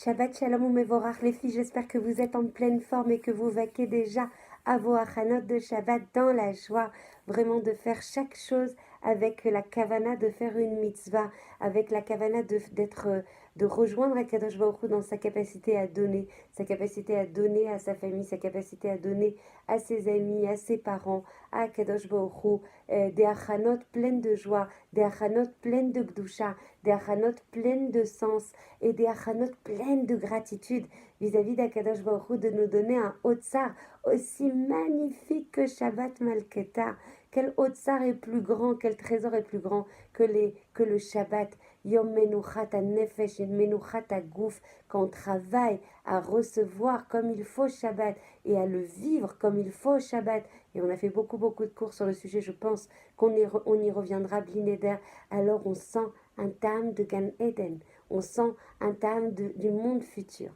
Shabbat Shalom Umevorach les filles, j'espère que vous êtes en pleine forme et que vous vaquez déjà à vos achanot de Shabbat dans la joie, vraiment de faire chaque chose avec la kavana de faire une mitzvah, avec la kavana de rejoindre Akadosh Baruch Hu dans sa capacité à donner à sa famille, sa capacité à donner à ses amis, à ses parents, à Akadosh Baruch Hu, des achanot pleines de joie, des achanot pleines de gdusha, des achanot pleines de sens et des achanot pleines de gratitude vis-à-vis d'Akadosh Baruch Hu de nous donner un Otsar aussi magnifique que Shabbat Malketa. Quel Otsar est plus grand, quel trésor est plus grand que le Shabbat. Yom Menuchat Nefesh, Menuchat Gouf, quand on travaille à recevoir comme il faut Shabbat et à le vivre comme il faut Shabbat. Et on a fait beaucoup de cours sur le sujet, je pense qu'on y reviendra blinéder. Alors on sent un tam de Gan Eden, on sent un tam du monde futur.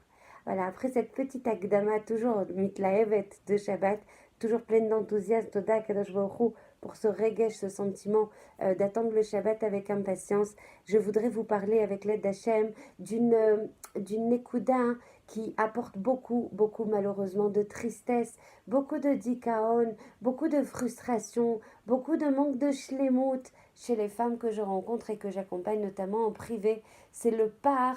Voilà, après cette petite akdama, toujours mitlaevet de Shabbat, toujours pleine d'enthousiasme, Toda Kadosh Baruch Hu, pour ce regesh, ce sentiment d'attendre le Shabbat avec impatience, je voudrais vous parler avec l'aide d'Hachem d'une nekuda qui apporte beaucoup malheureusement de tristesse, beaucoup de dikaon, beaucoup de frustration, beaucoup de manque de shlemut chez les femmes que je rencontre et que j'accompagne notamment en privé. C'est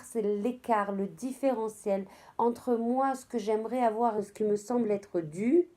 c'est l'écart, le différentiel entre moi, ce que j'aimerais avoir et ce qui me semble être dû,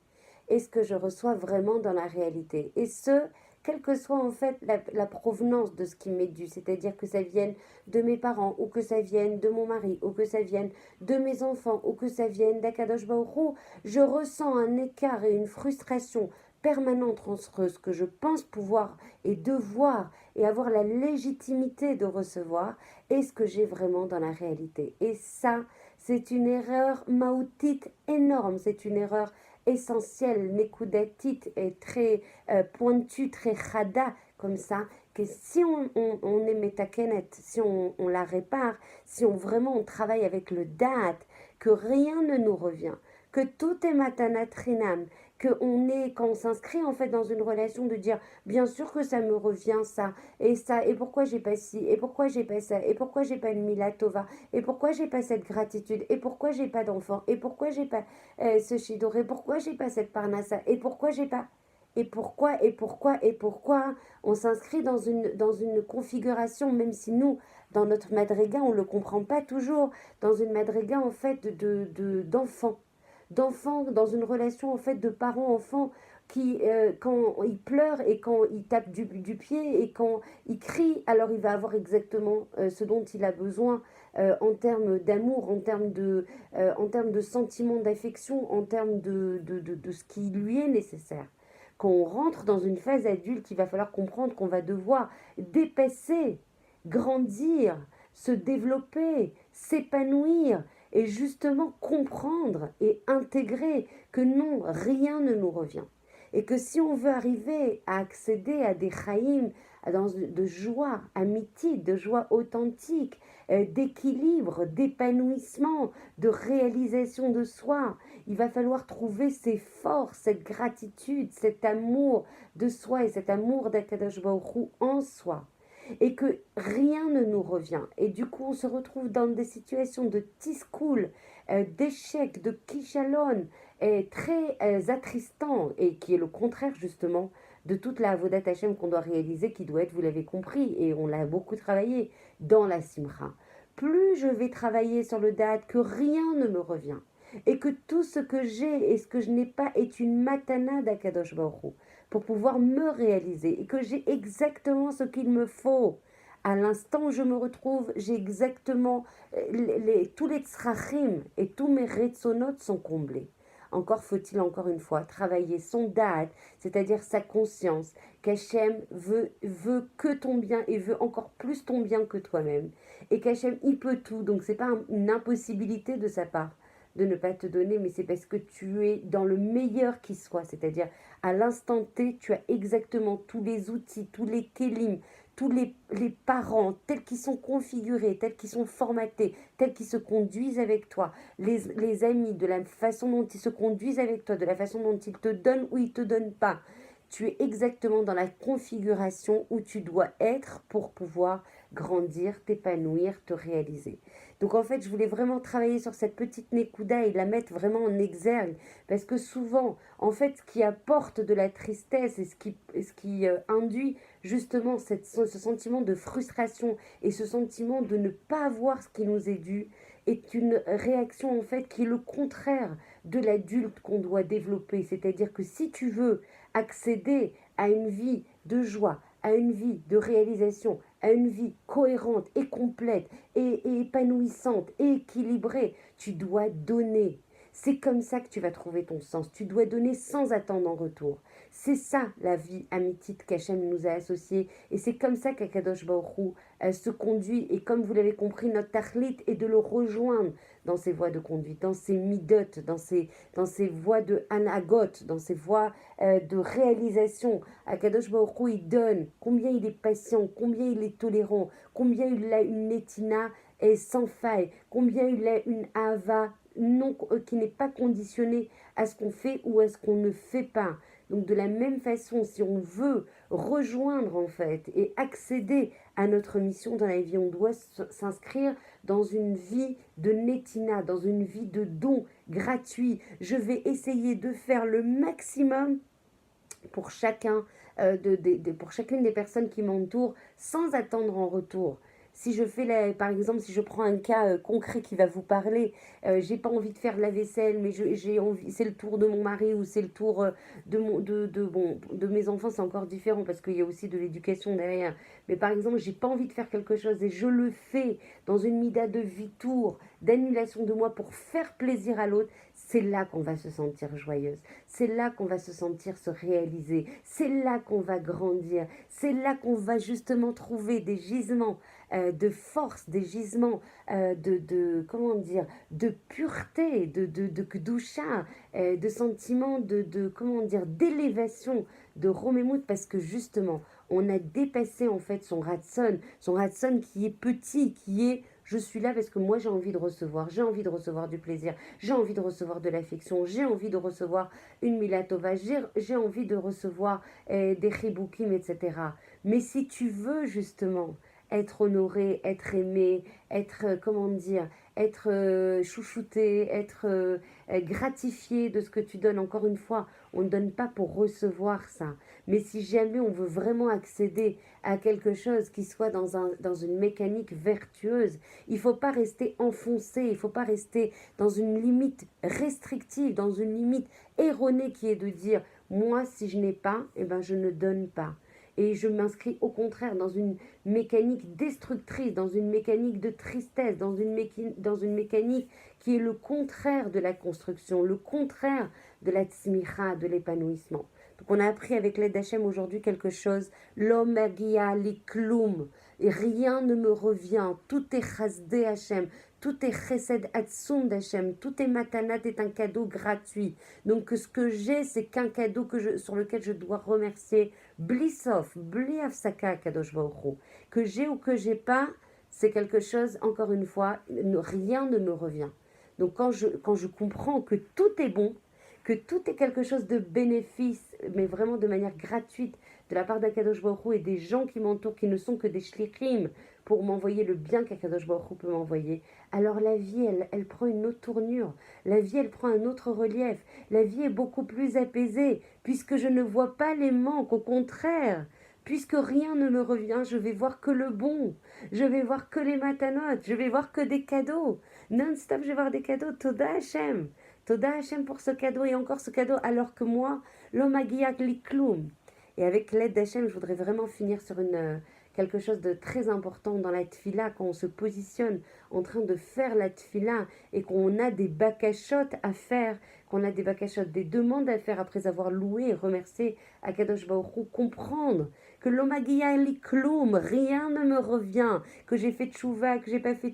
et ce que je reçois vraiment dans la réalité. Et ce, quelle que soit en fait la provenance de ce qui m'est dû, c'est-à-dire que ça vienne de mes parents, ou que ça vienne de mon mari, ou que ça vienne de mes enfants, ou que ça vienne d'Akadosh Baruch Hu, je ressens un écart et une frustration permanente entre ce que je pense pouvoir et devoir et avoir la légitimité de recevoir et ce que j'ai vraiment dans la réalité. Et ça, c'est une erreur maoutite énorme, c'est une erreur essentielle, nekudatite et très pointue, très chada, comme ça, que si on est metakenet, si on la répare, si vraiment on travaille avec le date, que rien ne nous revient, que tout est matanat rinam, quand on s'inscrit en fait dans une relation de dire bien sûr que ça me revient ça, et pourquoi j'ai pas ci, et pourquoi j'ai pas ça, et pourquoi j'ai pas une milatova, et pourquoi j'ai pas cette gratitude, et pourquoi j'ai pas d'enfant, et pourquoi j'ai pas ce shidor, et pourquoi j'ai pas cette parnassa, et pourquoi j'ai pas, et pourquoi on s'inscrit dans une configuration, même si nous dans notre madriga on le comprend pas toujours, dans une madriga en fait d'enfants dans une relation en fait de parents-enfants qui, quand il pleure et quand il tape du pied et quand il crie, alors il va avoir exactement ce dont il a besoin en termes d'amour, en termes de sentiments d'affection, en termes de ce qui lui est nécessaire. Quand on rentre dans une phase adulte, il va falloir comprendre qu'on va devoir dépasser, grandir, se développer, s'épanouir, et justement comprendre et intégrer que non, rien ne nous revient. Et que si on veut arriver à accéder à des chaïm, de joie amitique, de joie authentique, d'équilibre, d'épanouissement, de réalisation de soi, il va falloir trouver ces forces, cette gratitude, cet amour de soi et cet amour d'Akadosh Baruch Hu en soi. Et que rien ne nous revient. Et du coup, on se retrouve dans des situations de tiscoul, d'échec, de kishalon, très attristant, et qui est le contraire justement de toute la avodat Hashem qu'on doit réaliser, qui doit être, vous l'avez compris, et on l'a beaucoup travaillé, dans la simcha. Plus je vais travailler sur le date, que rien ne me revient, et que tout ce que j'ai et ce que je n'ai pas est une matana d'Akadosh Baruch Hu, pour pouvoir me réaliser, et que j'ai exactement ce qu'il me faut. À l'instant où je me retrouve, j'ai exactement tous les tzrachim et tous mes retsonotes sont comblés. Encore faut-il, encore une fois, travailler son da'at, c'est-à-dire sa conscience, qu'Hachem veut que ton bien et veut encore plus ton bien que toi-même. Et qu'Hachem, il peut tout, donc c'est pas une impossibilité de sa part de ne pas te donner, mais c'est parce que tu es dans le meilleur qui soit, c'est-à-dire à l'instant T, tu as exactement tous les outils, tous les kélim, tous les parents tels qu'ils sont configurés, tels qu'ils sont formatés, tels qu'ils se conduisent avec toi, les amis, de la façon dont ils se conduisent avec toi, de la façon dont ils te donnent ou ils ne te donnent pas. Tu es exactement dans la configuration où tu dois être pour pouvoir grandir, t'épanouir, te réaliser. Donc en fait, je voulais vraiment travailler sur cette petite Nekuda et la mettre vraiment en exergue, parce que souvent, en fait, ce qui apporte de la tristesse et ce qui induit justement ce sentiment de frustration et ce sentiment de ne pas avoir ce qui nous est dû, est une réaction en fait qui est le contraire de l'adulte qu'on doit développer. C'est-à-dire que si tu veux accéder à une vie de joie, à une vie de réalisation, à une vie cohérente et complète et épanouissante et équilibrée, tu dois donner. C'est comme ça que tu vas trouver ton sens. Tu dois donner sans attendre en retour. C'est ça la vie amitite qu'Hachem nous a associée. Et c'est comme ça qu'Akadosh Baruch Hu se conduit. Et comme vous l'avez compris, notre tachlit est de le rejoindre dans ses voies de conduite, dans ses midot, dans ses voies de anagot, dans ses voies de réalisation. Akadosh Baruch Hu, il donne. Combien il est patient, combien il est tolérant, combien il a une netina sans faille, combien il a une hava non, qui n'est pas conditionnée à ce qu'on fait ou à ce qu'on ne fait pas. Donc de la même façon, si on veut rejoindre en fait et accéder à notre mission dans la vie, on doit s'inscrire dans une vie de netina, dans une vie de don gratuit. Je vais essayer de faire le maximum pour chacun, pour chacune des personnes qui m'entourent sans attendre en retour. Si je fais, par exemple, si je prends un cas concret qui va vous parler, j'ai pas envie de faire de la vaisselle, mais j'ai envie, c'est le tour de mon mari ou c'est le tour de mes enfants, c'est encore différent parce qu'il y a aussi de l'éducation derrière. Mais par exemple, j'ai pas envie de faire quelque chose et je le fais dans une mida de vitour, d'annulation de moi pour faire plaisir à l'autre, c'est là qu'on va se sentir joyeuse. C'est là qu'on va se sentir se réaliser. C'est là qu'on va grandir. C'est là qu'on va justement trouver des gisements de force, des gisements comment dire, de pureté, de kdusha, de sentiments comment dire, d'élévation, de romémout, parce que justement, on a dépassé en fait son ratson qui est petit, qui est je suis là parce que moi j'ai envie de recevoir du plaisir, j'ai envie de recevoir de l'affection, j'ai envie de recevoir une milatova, j'ai envie de recevoir des chiboukim, etc. Mais si tu veux justement être honoré, être aimé, être, comment dire, être chouchouté, être gratifié de ce que tu donnes. Encore une fois, on ne donne pas pour recevoir ça. Mais si jamais on veut vraiment accéder à quelque chose qui soit dans une mécanique vertueuse, il ne faut pas rester enfoncé, il ne faut pas rester dans une limite restrictive, dans une limite erronée qui est de dire, moi si je n'ai pas, eh ben, je ne donne pas. Et je m'inscris au contraire dans une mécanique destructrice, dans une mécanique de tristesse, dans une mécanique qui est le contraire de la construction, le contraire de la tzmicha, de l'épanouissement. Donc on a appris avec l'aide d'Hachem aujourd'hui quelque chose. L'homme agia li kloum. Et rien ne me revient. Tout est chasdé Hachem. Tout est chesed atsum d'Hachem. Tout est matanat, est un cadeau gratuit. Donc ce que j'ai, c'est qu'un cadeau sur lequel je dois remercier Blissof, Bliafsaka Kadosh Baruch Hu. Que j'ai ou que j'ai pas, c'est quelque chose, encore une fois, rien ne me revient. Donc quand je comprends que tout est bon, que tout est quelque chose de bénéfice, mais vraiment de manière gratuite, de la part d'Akadosh Baruch Hu et des gens qui m'entourent, qui ne sont que des shlichim, pour m'envoyer le bien qu'Akadosh Baruch Hu peut m'envoyer, alors la vie, elle prend une autre tournure. La vie, elle prend un autre relief. La vie est beaucoup plus apaisée, puisque je ne vois pas les manques, au contraire. Puisque rien ne me revient, je vais voir que le bon. Je vais voir que les matanotes. Je vais voir que des cadeaux. Non-stop, je vais voir des cadeaux. Toda Hashem. Toda Hashem pour ce cadeau et encore ce cadeau, alors que moi, l'homme agiak likloum. Et avec l'aide d'Hachem, je voudrais vraiment finir sur quelque chose de très important dans la tfila, quand on se positionne en train de faire la tfila et qu'on a des bakashot à faire, qu'on a des bakashot, des demandes à faire après avoir loué et remercié Akadosh Baruch Hu, comprendre que l'omagia likloum, rien ne me revient, que j'ai fait tchouva, que j'ai pas fait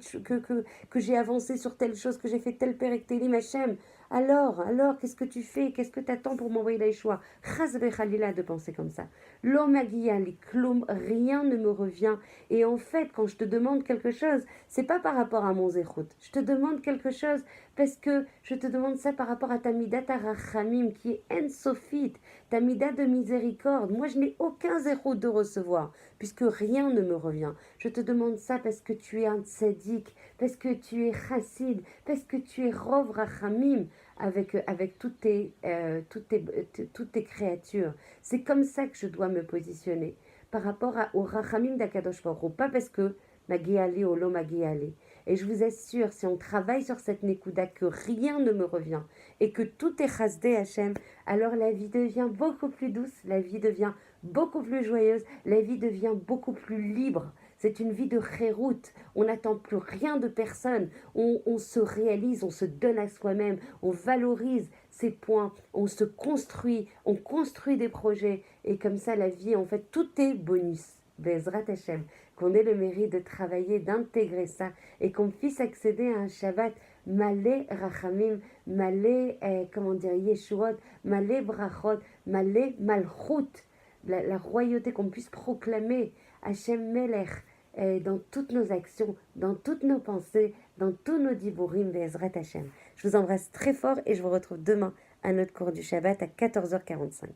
que j'ai avancé sur telle chose, que j'ai fait tel perek telim Hachem. alors, qu'est-ce que tu fais? Qu'est-ce que tu attends pour m'envoyer la Yeshua? Chas v'chalila de penser comme ça. Lo magia li klum, rien ne me revient. Et en fait, quand je te demande quelque chose, c'est pas par rapport à mon zéchout. Je te demande quelque chose parce que je te demande ça par rapport à ta midat rachamim qui est en-sophite, ta midat de miséricorde. Moi, je n'ai aucun zéchout de recevoir puisque rien ne me revient. Je te demande ça parce que tu es un tzaddik, parce que tu es chassid, parce que tu es rov rachamim avec toutes tes créatures. C'est comme ça que je dois me positionner par rapport au rachamim d'Akadosh Baruch Hu, pas parce que Magiali ou lo Magiali. Et je vous assure, si on travaille sur cette Nekuda, que rien ne me revient et que tout est chasdé Hachem, alors la vie devient beaucoup plus douce, la vie devient beaucoup plus joyeuse, la vie devient beaucoup plus libre. C'est une vie de chéroute. On n'attend plus rien de personne. On se réalise, on se donne à soi-même, on valorise ses points, on se construit, on construit des projets. Et comme ça, la vie, en fait, tout est bonus. Bezrat Hashem, qu'on ait le mérite de travailler, d'intégrer ça et qu'on puisse accéder à un Shabbat malé rachamim, malé, Yeshuot, malé brachot, malé malchut, la royauté, qu'on puisse proclamer Hashem Melech dans toutes nos actions, dans toutes nos pensées, dans tous nos diburim, Bezrat Hashem. Je vous embrasse très fort et je vous retrouve demain à notre cours du Shabbat à 14h45.